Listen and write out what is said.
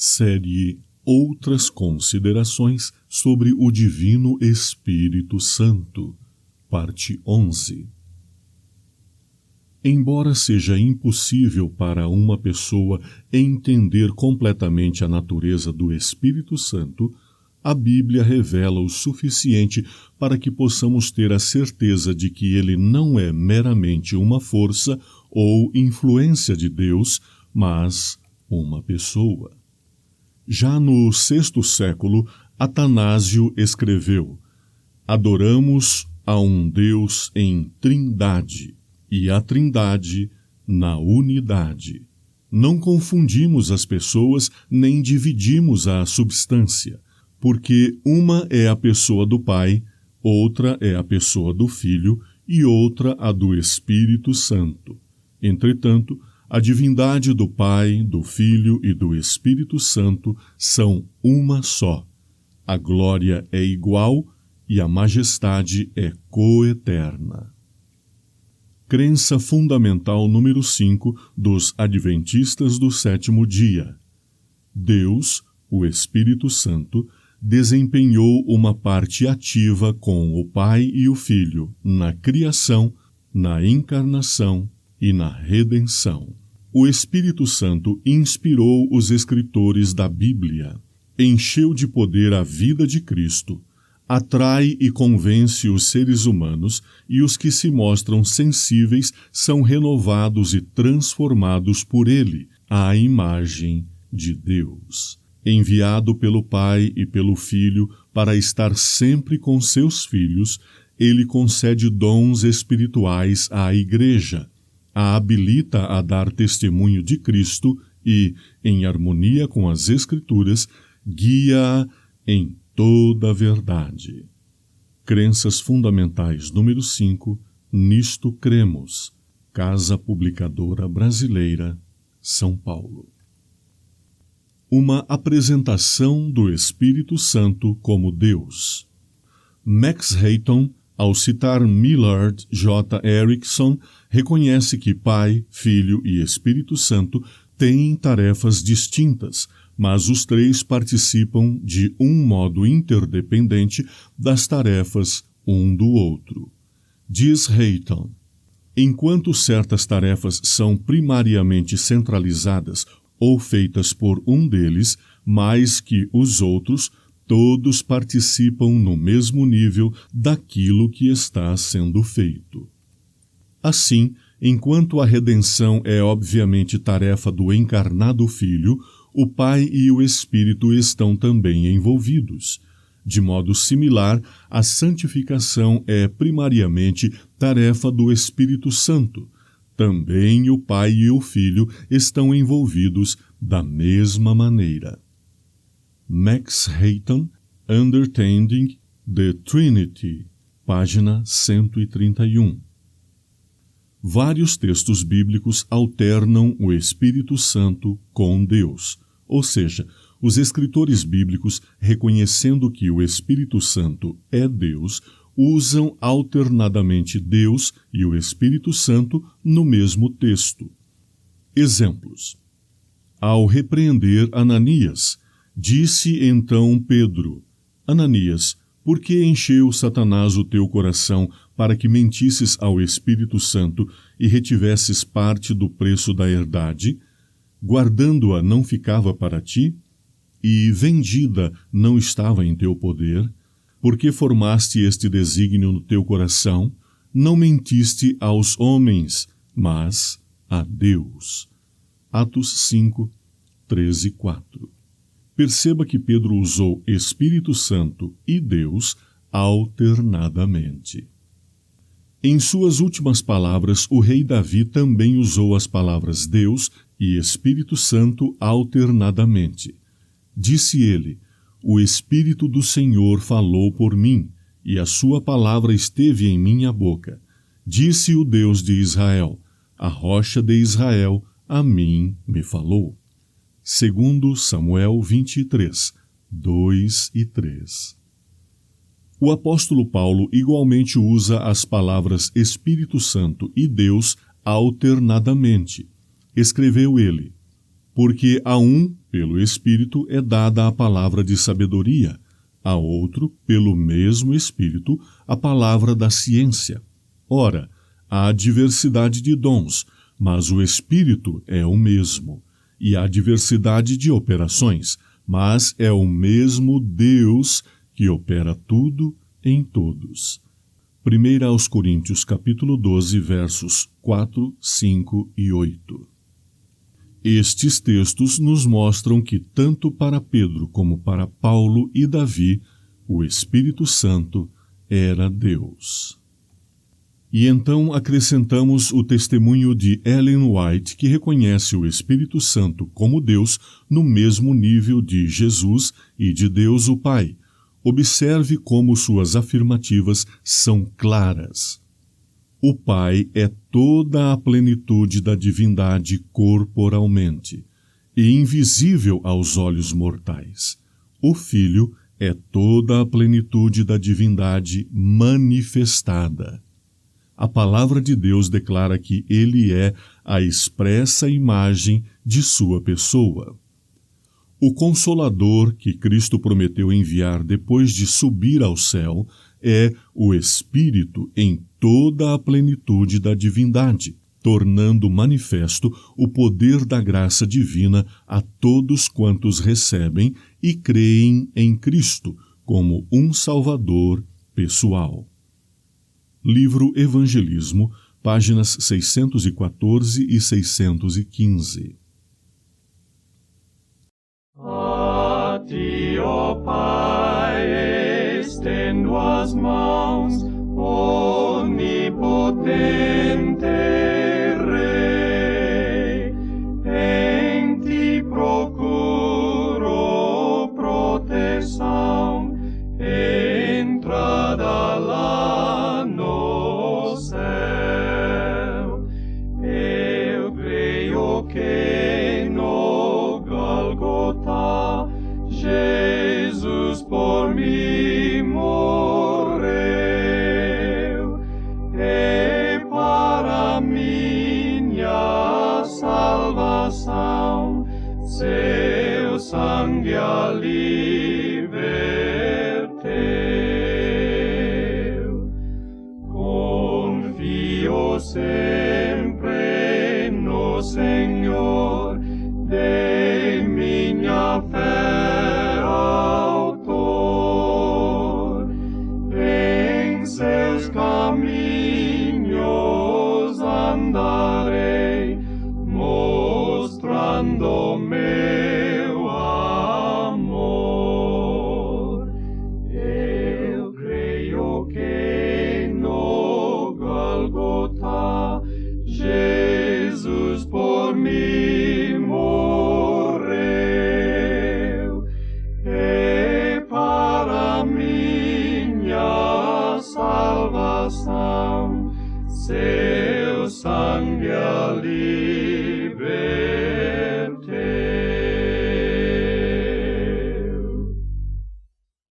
Série Outras Considerações sobre o Divino Espírito Santo, parte 11. Embora seja impossível para uma pessoa entender completamente a natureza do Espírito Santo, a Bíblia revela o suficiente para que possamos ter a certeza de que ele não é meramente uma força ou influência de Deus, mas uma pessoa. Já no VI século, Atanásio escreveu: "Adoramos a um Deus em trindade, e a trindade na unidade. Não confundimos as pessoas, nem dividimos a substância, porque uma é a pessoa do Pai, outra é a pessoa do Filho e outra a do Espírito Santo. Entretanto, a divindade do Pai, do Filho e do Espírito Santo são uma só. A glória é igual e a majestade é coeterna." Crença fundamental número 5 dos Adventistas do Sétimo Dia. Deus, o Espírito Santo, desempenhou uma parte ativa com o Pai e o Filho na criação, na encarnação e na redenção. O Espírito Santo inspirou os escritores da Bíblia, encheu de poder a vida de Cristo, atrai e convence os seres humanos, e os que se mostram sensíveis são renovados e transformados por ele, à imagem de Deus. Enviado pelo Pai e pelo Filho para estar sempre com seus filhos, ele concede dons espirituais à Igreja, a habilita a dar testemunho de Cristo e, em harmonia com as Escrituras, guia-a em toda a verdade. Crenças Fundamentais número 5, Nisto Cremos, Casa Publicadora Brasileira, São Paulo. Uma apresentação do Espírito Santo como Deus. Max Hayton, ao citar Millard J. Erickson, reconhece que Pai, Filho e Espírito Santo têm tarefas distintas, mas os três participam de um modo interdependente das tarefas um do outro. Diz Hayton: enquanto certas tarefas são primariamente centralizadas ou feitas por um deles, mais que os outros, todos participam no mesmo nível daquilo que está sendo feito. Assim, enquanto a redenção é obviamente tarefa do encarnado Filho, o Pai e o Espírito estão também envolvidos. De modo similar, a santificação é primariamente tarefa do Espírito Santo. Também o Pai e o Filho estão envolvidos da mesma maneira. Max Hayton, Understanding the Trinity, página 131. Vários textos bíblicos alternam o Espírito Santo com Deus, ou seja, os escritores bíblicos, reconhecendo que o Espírito Santo é Deus, usam alternadamente Deus e o Espírito Santo no mesmo texto. Exemplos. Ao repreender Ananias, disse então Pedro: "Ananias, por que encheu Satanás o teu coração para que mentisses ao Espírito Santo e retivesses parte do preço da herdade? Guardando-a não ficava para ti? E vendida não estava em teu poder? Porque formaste este desígnio no teu coração? Não mentiste aos homens, mas a Deus." Atos 5, 13 e 4. Perceba que Pedro usou Espírito Santo e Deus alternadamente. Em suas últimas palavras, o rei Davi também usou as palavras Deus e Espírito Santo alternadamente. Disse ele: "O Espírito do Senhor falou por mim, e a sua palavra esteve em minha boca. Disse o Deus de Israel: a rocha de Israel a mim me falou." Segundo Samuel 23, 2 e 3. O apóstolo Paulo igualmente usa as palavras Espírito Santo e Deus alternadamente. Escreveu ele: Porque a um, pelo Espírito, é dada a palavra de sabedoria, a outro, pelo mesmo Espírito, a palavra da ciência. Ora, há diversidade de dons, mas o Espírito é o mesmo. E há diversidade de operações, mas é o mesmo Deus que opera tudo em todos. 1 aos Coríntios, capítulo 12, versos 4, 5 e 8. Estes textos nos mostram que tanto para Pedro como para Paulo e Davi, o Espírito Santo era Deus. E então acrescentamos o testemunho de Ellen White, que reconhece o Espírito Santo como Deus no mesmo nível de Jesus e de Deus o Pai. Observe como suas afirmativas são claras. O Pai é toda a plenitude da divindade corporalmente, e invisível aos olhos mortais. O Filho é toda a plenitude da divindade manifestada. A palavra de Deus declara que ele é a expressa imagem de sua pessoa. O Consolador que Cristo prometeu enviar depois de subir ao céu é o Espírito em toda a plenitude da divindade, tornando manifesto o poder da graça divina a todos quantos recebem e creem em Cristo como um Salvador pessoal. Livro Evangelismo, páginas 614 e 615. A ti, ó Pai, estendo as mãos, onipotente Rei, em ti procuro proteção, entrada lá no céu. Eu creio que no Golgotha Jesus por mim morreu, e para minha salvação seu sangue ali verteu. Confio sempre no Senhor, de minha fé autor, em seus caminhos andarei, mostrando meu amor. Eu creio que no Golgotha Jesus por mim morreu, e para minha salvação